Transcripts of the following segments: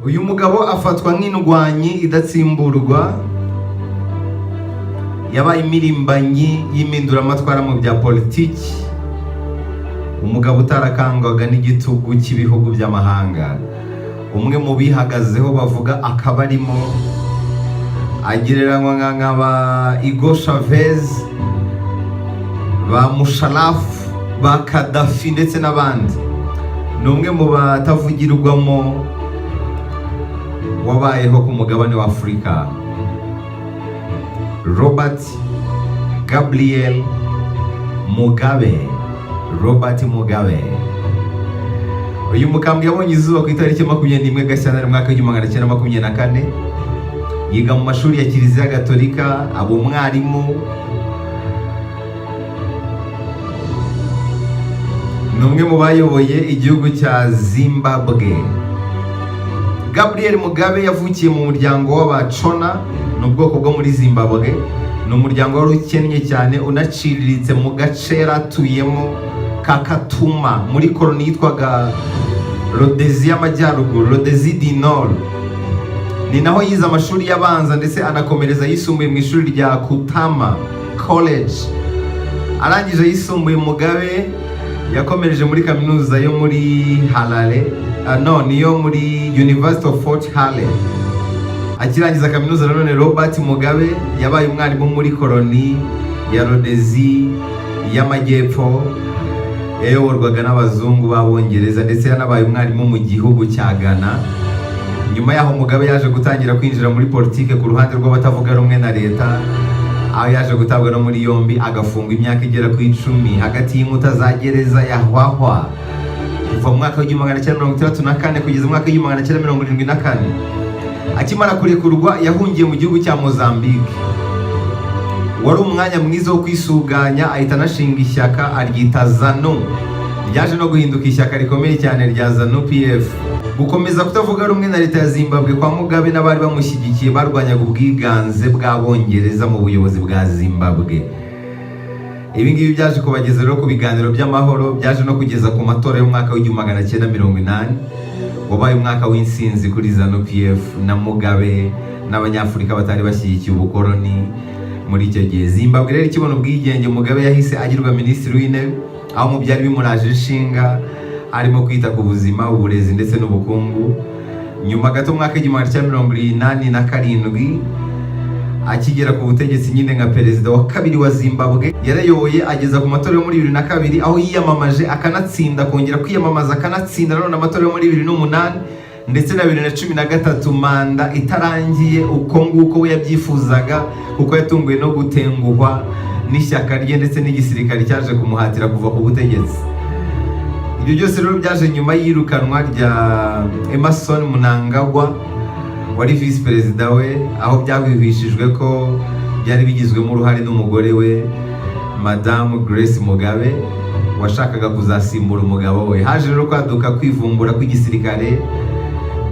uyu mugabo afatwa nk'indwanyi idatsimburwa, yabaye imirimbanyi y'iminduramatwara mu bya politiki, umugabo utarakangwaga n'igitugu cy'ibihugu by'amahanga. Umwe mu bihagazeho bavuga akaba arimo agereranywa nk'aba Hugo Chavez, ba Musharraf, ba Gaddafi ndetse n'abandi. Ni umwe mu batavugirwamo wabayeho ku mugabane wa Afurika. Robert Gabriel Mugabe. Robert Mugabe, uyu mukambwe yabonye izuba ku itariki 21 Gashyantare mwaka w'1924. Yiga mu mashuri ya Kiliziya Gatolika, aba umwarimu. Ni umwe mu bayoboye igihugu cya Zimbabwe. Gabriel Mugabe yavukiye mu muryango w'Abachona, ni ubwoko bwo muri Zimbabwe. Ni umuryango wari ukennye cyane unaciriritse mu gace yaratuyemo ka Katuma muri koloni yitwaga Rhodesi y'Amajyaruguru, Rhodesi du Nord. Ni naho yize amashuri y'abanza ndetse anakomereza yisumbuye mu ishuri rya Kutama College. Arangije yisumbuye, Mugabe yakomereje muri kaminuza yo muri Harare, niyo muri University of Fort Hare. Akirangiza kaminuza nanone, Robert Mugabe yabaye umwarimu muri koloni ya Rhodesi y'Amajyepfo yayoborwaga n'abazungu b'Abongereza, ndetse yanabaye umwarimu mu gihugu cya Ghana. Nyuma yaho Mugabe yaje gutangira kwinjira muri politike ku ruhande rw'abatavuga rumwe na leta, aho yaje gutabwa no muri yombi agafungwa imyaka igera ku 10 hagati y'inkuta za gereza ya Hwahwa kuva mu mwaka w'1964 kugeza mu mwaka w'1974. Akimara kurekurwa yahungiye mu gihugu cya Mozambique. Wari umwanya mwiza wo kwisuganya, ahita anashinga ishyaka aryita ZANU. Ryaje no guhinduka ishyaka rikomeye cyane rya ZANU PF. Gukomeza kutavuga rumwe na leta ya Zimbabwe kwa Mugabe n'abari bamushyigikiye barwanyaga ubwiganze bw'Abongereza mu buyobozi bwa Zimbabwe. Ibi ngibi byaje kubageza rero ku biganiro by'amahoro, byaje no kugeza ku matora y'umwaka w'1980 wabaye umwaka w'insinzi kuri ZANU PF na Mugabe n'Abanyafurika batari bashyigikiye ubukoloni. Muri icyo gihe Zimbabwe rero ikibona ubwigenge, Mugabe yahise agirwa minisitiri w'intebe, aho mu byari bimuraje inshinga arimo kwita ku buzima, uburezi ndetse n'ubukungu. Nyuma gato mwaka w'1987 akigera ku butegetsi nyine nka perezida wa kabiri wa Zimbabwe, yarayoboye ageza ku matora yo muri 2002 aho yiyamamaje akanatsinda, kongera kwiyamamaza akanatsinda nanone amatora yo muri 2008 ndetse na 2013 manda itarangiye uko nguko we yabyifuzaga, kuko yatunguwe no gutenguhwa n'ishyaka rye ndetse n'igisirikare cyaje kumuhatira kuva ku butegetsi. Ibyo byose rero byaje nyuma y'irukanwa rya Emmerson Mnangagwa wari vice perezida we, aho byahwihwishijwe ko byari bigizwemo uruhare n'umugore we Madamu Grace Mugabe washakaga kuzasimbura umugabo we. Haje rero kwaduka kwivumbura kw'igisirikare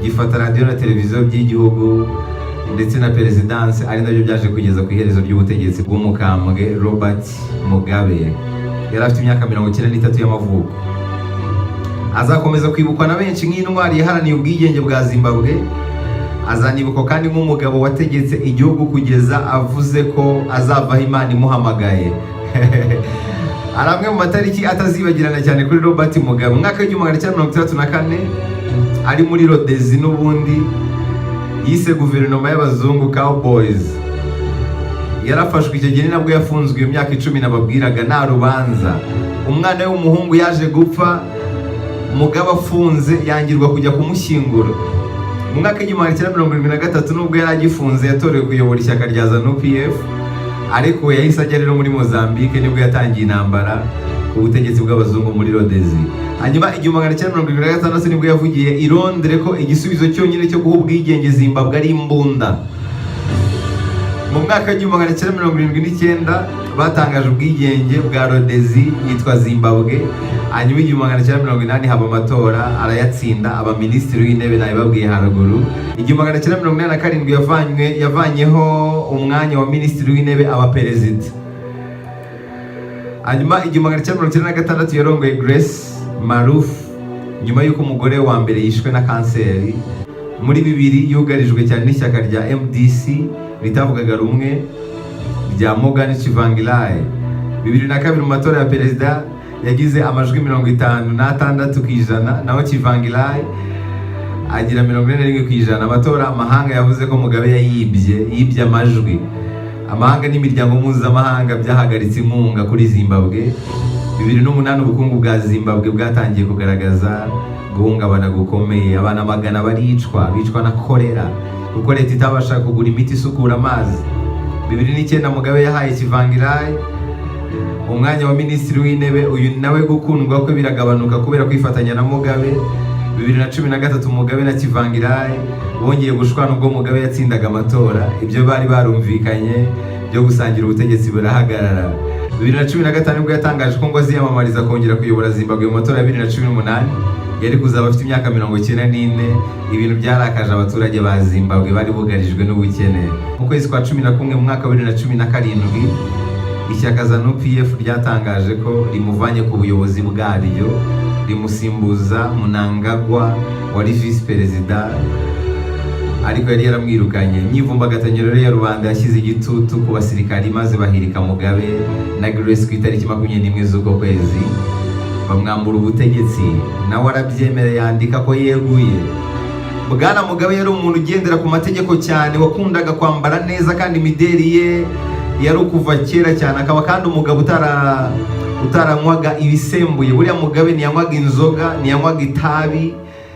gifata radio na televiziyo by'igihugu ndetse na perezidanse, ari nabyo byaje kugeza ku iherezo ry'ubutegetsi bw'umukambwe Robert Mugabe. Yari afite imyaka 93 y'amavuko. Azakomeza kwibukwa na benshi nk'intwari yaharaniye ubwigenge bwa Zimbabwe. Azanibukwa kandi nk'umugabo wategetse igihugu kugeza avuze ko azavaho Imana imuhamagaye. Ari amwe mu matariki atazibagirana cyane kuri Robert Mugabe. Mu mwaka w'1964 ari muri Rhodesi n'ubundi yise guverinoma y'abazungu Cowboys. Yarafashwe icyo gihe nabwo yafunzwe iyo myaka 10 nababwiraga nta rubanza. Umwana we w'umuhungu yaje gupfa, Mugabe afunze yangirwa kujya kumushyingura. Mu mwaka w'1973 nubwo yari agifunze yatorewe kuyobora ishyaka rya ZANU PF, ariko yahise ajya rero muri Mozambique nibwo yatangiye intambara ku butegetsi bw'abazungu muri Rhodesi. Hanyuma 1976 nibwo yavugiye i Londres ko igisubizo cyonyine cyo guha ubwigenge Zimbabwe ari imbunda. Mu mwaka w'1979 batangaje ubwigenge bwa Rhodesi yitwa Zimbabwe. Hanyuma 1980 haba amatora arayatsinda, aba minisitiri w'intebe nabibabwiye haruguru. 1987 yavanyeho umwanya wa minisitiri w'intebe aba perezida. Hanyuma 1996 yarongoye Grace Maruf nyuma y'uko umugore wa mbere yishwe na kanseri. muri bibiri yugarijwe cyane n'ishyaka rya MDC ritavugaga rumwe rya Morgan Tsvangirai. 2002 mu matora ya perezida yagize amajwi 56%, naho Tsvangirai agira 41%. Amatora amahanga yavuze ko Mugabe yibye amajwi. Amahanga n'imiryango mpuzamahanga byahagaritse inkunga kuri Zimbabwe. 2008 ubukungu bwa Zimbabwe bwatangiye kugaragaza guhungabana gukomeye. Abana magana bicwa na kolera kuko leta itabasha kugura imiti isukura amazi. 2009 Mugabe yahaye Tsvangirai umwanya wa minisitiri w'intebe, uyu nawe gukundwa kwe biragabanuka kubera kwifatanya na Mugabe. 2013 Mugabe na Tsvangirai bongeye gushwana ubwo Mugabe yatsindaga amatora. Ibyo bari barumvikanye byo gusangira ubutegetsi burahagarara. 2015 nibwo yatangaje ko ngo aziyamamariza kongera kuyobora Zimbabwe mu matora ya 2018. Yari kuzaba afite imyaka 94. Ibintu byarakaje abaturage ba Zimbabwe bari bugarijwe n'ubukene. Mu kwezi kwa 11 mu mwaka wa 2017 ishyaka ZANU-PF ryatangaje ko rimuvanye ku buyobozi bwaryo, rimusimbuza Mnangagwa wari vice perezida, ariko yari yaramwirukanye. Imyivumbagatanyo rero ya rubanda yashyize igitutu ku basirikari maze bahirika Mugabe na Grace ku itariki 21 z'uko kwezi, bamwambura ubutegetsi. Nawe arabyemera yandika ko yeguye. Bwana Mugabe yari umuntu ugendera ku mategeko cyane, wakundaga kwambara neza kandi imideri ye yari ukuva kera cyane. Akaba kandi umugabo utaranywaga ibisembuye. Buriya Mugabe ntiyanywaga inzoga, ntiyanywaga itabi,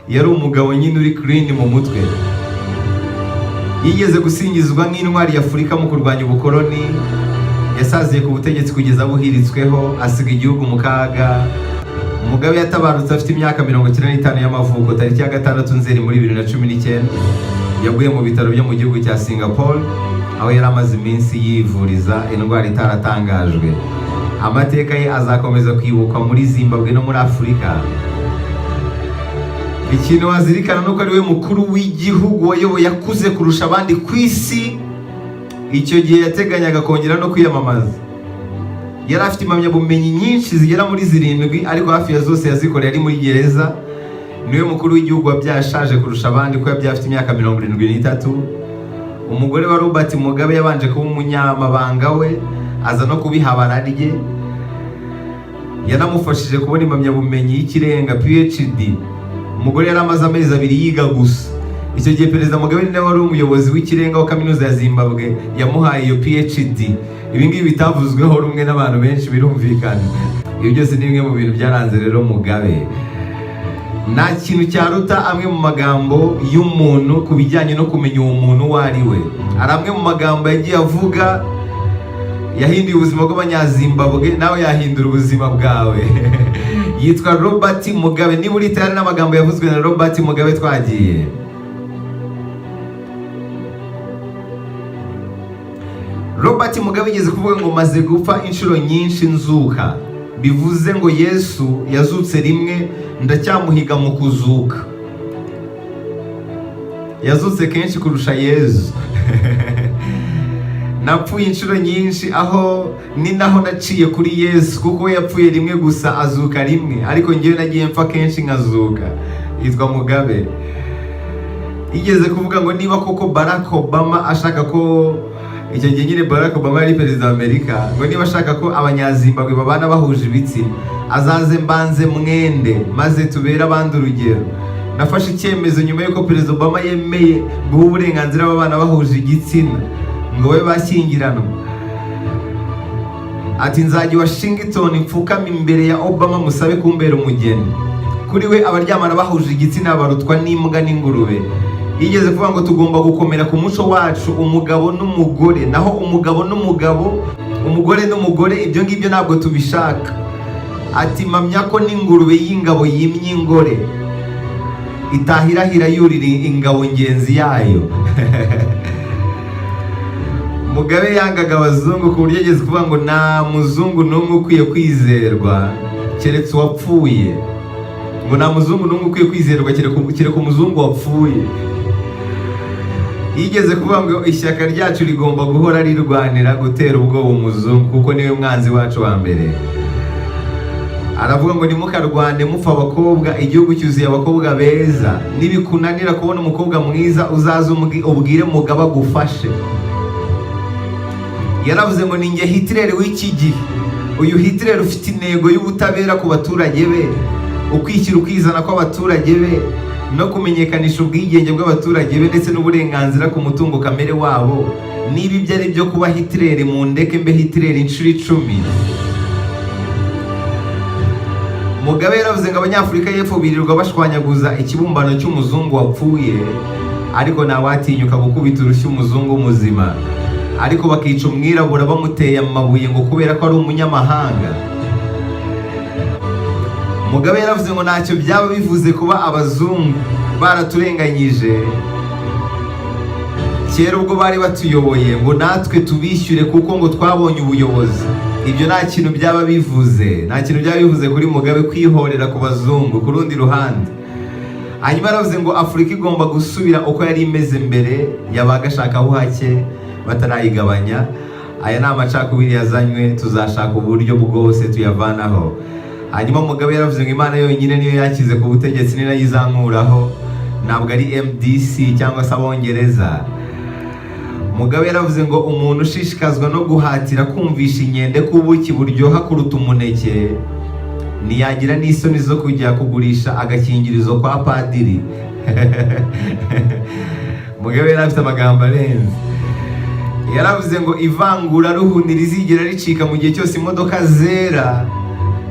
yari umugabo nyine uri clean mu mutwe. Yigeze gusingizwa nk'intwari y'Afurika mu kurwanya ubukoloni. Yasaziye ku butegetsi kugeza buhiritsweho, asiga igihugu mu kaga. Mugabe yatabarutse afite imyaka 95 y'amavuko tariki ya 6 Nzeri muri 2019. Yaguye mu bitaro byo mu gihugu cya Singapore aho yari amaze iminsi yivuriza indwara itaratangajwe. Amateka ye azakomeza kwibukwa muri Zimbabwe no muri Afurika. Ikintu wazirikana nuko ari we mukuru w'igihugu wayoboye akuze kurusha abandi ku isi. Icyo gihe yateganyaga kongera no kwiyamamaza. Yari afite impamyabumenyi nyinshi zigera muri 7, ariko hafi ya zose yazikoreye ari muri gereza. Niwe mukuru w'igihugu wabyashaje kurusha abandi ko yabyaye afite imyaka 73. Umugore wa Robert Mugabe yabanje kuba umunyamabanga we, aza no kubihabara rye. Yanamufashije kubona impamyabumenyi y'ikirenga PhD. Umugore yari amaze amezi 2 yiga gusa. Icyo gihe Perezida Mugabe niwe wari umuyobozi w'ikirenga wa kaminuza ya Zimbabwe yamuhaye iyo PhD. Ibi ngibi bitavuzweho rumwe n'abantu benshi birumvikana. Ibi byose ni bimwe mu bintu byaranze rero Mugabe. Nta kintu cyaruta amwe mu magambo y'umuntu ku bijyanye no kumenya uwo muntu uwo ari we. Hari amwe mu magambo yagiye avuga yahinduye ubuzima bw'abanyazimbabwe, nawe yahindura ubuzima bwawe. Yitwa Robert Mugabe. Niba uri tayari n'amagambo yavuzwe na Robert Mugabe twagiye. Robert Mugabe yigeze kuvuga ngo maze gupfa inshuro nyinshi nzuka, bivuze ngo Yesu yazutse rimwe, ndacyamuhiga mu kuzuka. Yazutse kenshi kurusha Yesu. Napfuye inshuro nyinshi, aho ni naho naciye kuri Yesu, kuko we yapfuye rimwe gusa azuka rimwe, ariko njyewe nagiye mpfa kenshi nkazuka. Yitwa Mugabe. Yigeze kuvuga ngo niba koko Barack Obama ashaka ko, icyo gihe nyine Barack Obama yari perezida wa Amerika, ngo niba ashaka ko abanyazimbabwe babana bahuje ibitsina, azaze mbanze mwende maze tubere abandi urugero. Nafashe icyemezo nyuma yuko Perezida Obama yemeye guha uburenganzira abana bahuje igitsina ngo we bashyingiranwa. Ati nzajya Washington mfukame imbere ya Obama musabe kumbera umugeni. Kuri we abaryamana bahuje igitsina barutwa n'imbwa n'ingurube. Yigeze kuvuga ngo tugomba gukomera ku muco wacu, umugabo n'umugore, naho umugabo n'umugabo, umugore n'umugore, ibyo ngibyo ntabwo tubishaka. Ati mpamya ko n'ingurube y'ingabo yimye ingore itahirahira yurira ingabo ngenzi yayo. Mugabe yangaga abazungu ku buryo yigeze kuvuga ngo nta muzungu n'umwe ukwiye kwizerwa keretse uwapfuye. Ngo nta muzungu n'umwe ukwiye kwizerwa kereka umuzungu wapfuye. Yigeze kuvuga ngo ishyaka ryacu rigomba guhora rirwanira gutera ubwoba umuzungu kuko niwe mwanzi wacu wa mbere. aravuga ngo ntimukarwane mupfa abakobwa, igihugu cyuzuye abakobwa beza, nibikunanira kubona umukobwa mwiza uzaze ubwire mugabo agufashe. Yaravuze ngo ninjye Hitler w'iki gihe. Uyu Hitler ufite intego y'ubutabera ku baturage be, ukwishyira ukizana kw'abaturage be, no kumenyekanisha ubwigenge bw'abaturage be ndetse n'uburenganzira ku mutungo kamere wabo. Niba ibyo ari byo kuba Hitler, mu ndeke mbe Hitler inshuro 10. Mugabe yaravuze ngo Abanyafurika y'Epfo birirwa bashwanyaguza ikibumbano cy'umuzungu wapfuye, ariko ntawatinyuka gukubita urushyi umuzungu muzima, ariko bakica umwirabura bamuteye amabuye ngo kubera ko ari umunyamahanga. Mugabe yaravuze ngo ntacyo byaba bivuze kuba abazungu baraturenganyije kera ubwo bari batuyoboye, ngo natwe tubishyure kuko ngo twabonye ubuyobozi. Ibyo nta kintu byaba bivuze, nta kintu byaba bivuze kuri Mugabe kwihorera ku bazungu. Ku rundi ruhande, hanyuma yaravuze ngo Afurika igomba gusubira uko yari imeze mbere y'abagashakaho hake batarayigabanya. Aya ni amacakubiri yazanywe, tuzashaka uburyo bwose tuyavanaho. Hanyuma Mugabe yaravuze ngo Imana yonyine niyo yakize ku butegetsi, ni nayo izankuraho, ntabwo ari MDC cyangwa se Abongereza. Mugabe yaravuze ngo umuntu ushishikazwa no guhatira kumvisha inkende ko ubuki buryoha kuruta umuneke ntiyagira n'isoni zo kujya kugurisha agakingirizo kwa padiri. Mugabe yari afite amagambo arenze. Yaravuze ngo ivangura ruhu ntirizigera ricika mu gihe cyose imodoka zera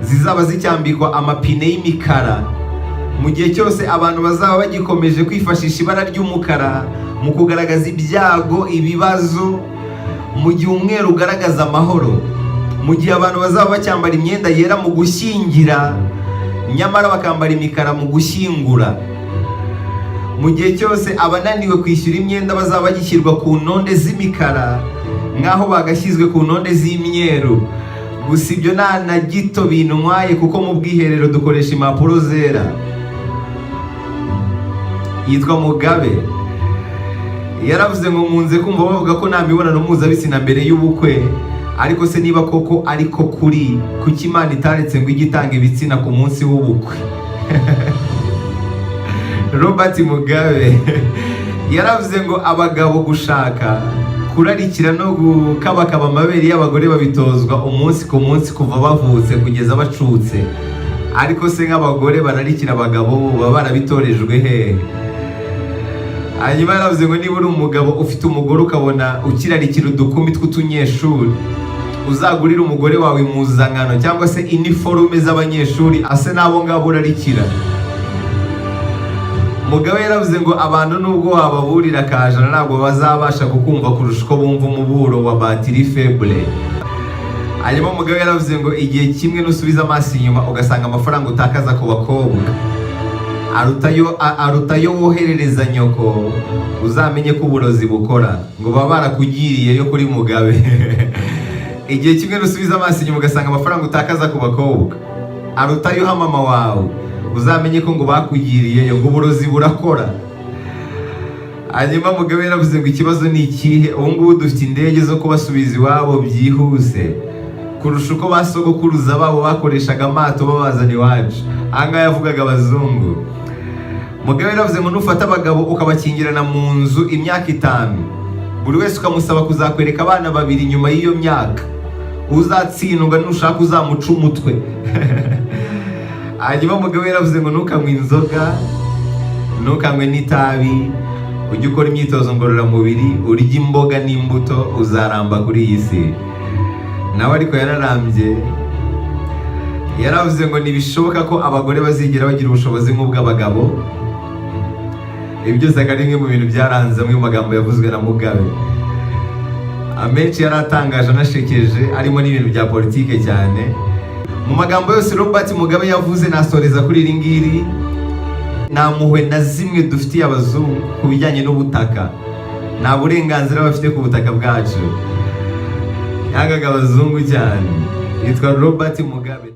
zizaba zicyambikwa amapine y'imikara, mu gihe cyose abantu bazaba bagikomeje kwifashisha ibara ry'umukara mu kugaragaza ibyago, ibibazo, mu gihe umweru ugaragaza amahoro, mu gihe abantu bazaba bacyambara imyenda yera mu gushyingira nyamara bakambara imikara mu gushyingura, mu gihe cyose abananiwe kwishyura imyenda bazaba bagishyirwa ku ntonde z'imikara nk'aho bagashyizwe ku ntonde z'imyeru. Gusa ibyo nta na gito bintwaye kuko mu bwiherero dukoresha impapuro zera. Yitwa Mugabe. Yaravuze ngo nkunze kumva bavuga ko nta mibonano mpuzabitsina mbere y'ubukwe, ariko se niba koko ariko kuri, kuki Imana itaretse ngo ijye itanga ibitsina ku munsi w'ubukwe? Robert Mugabe yaravuze ngo abagabo gushaka, kurarikira no gukabakaba amabere y'abagore babitozwa umunsi ku munsi kuva bavutse kugeza bacutse, ariko se nk'abagore bararikira abagabo baba barabitorejwe hehe? Hanyuma yaravuze ngo niba uri umugabo ufite umugore ukabona ukirarikira udukumi tw'utunyeshuri, uzagurire umugore wawe impuzankano cyangwa se iniforume z'abanyeshuri ase n'abo ngabo urarikira. Mugabe yaravuze ngo abantu nubwo wababurira akajana ntabwo bazabasha kukumva kurusha uko bumva umuburo wa batiri faible. Hanyuma Mugabe yaravuze ngo igihe kimwe nusubiza amaso inyuma ugasanga amafaranga utakaza ku bakobwa arutayo woherereza nyoko, uzamenye ko uburozi bukora, ngo baba barakugiriyeyo kuri Mugabe. Igihe kimwe nusubiza amaso inyuma ugasanga amafaranga utakaza ku bakobwa arutayo ha mama wawe, uzamenye ko ngo bakugiriyeyo, ngo uburozi burakora. Hanyuma Mugabe yaravuze ngo ikibazo ni ikihe? Ubu ngubu dufite indege zo kubasubiza iwabo byihuse kurusha uko basogokuruza babo bakoreshaga amato babazana iwacu. Ahangaha yavugaga abazungu. Mugabe yaravuze ngo nufata abagabo ukabakingirana mu nzu imyaka 5, buri wese ukamusaba kuzakwereka abana 2 nyuma y'iyo myaka, uzatsindwa nushaka uzamuca umutwe. Hanyuma Mugabe yaravuze ngo ntukanywe inzoga, ntukanywe n'itabi, ujye ukora imyitozo ngororamubiri, urya imboga n'imbuto, uzaramba kuri iyi si. Nawe ariko yararambye. Yaravuze ngo ntibishoboka ko abagore bazigera bagira ubushobozi nk'ubw'abagabo. Ibi byose akaba ari mu bintu byaranze mu magambo yavuzwe na Mugabe. Amenshi yaratangaje anashekeje, arimo n'ibintu bya politike cyane. Mu magambo yose Robert Mugabe yavuze nasoreza kuri iri ngiri, nta mpuhwe na zimwe dufitiye abazungu ku bijyanye n'ubutaka, nta burenganzira bafite ku butaka bwacu. Yangaga abazungu cyane. Yitwa Robert Mugabe.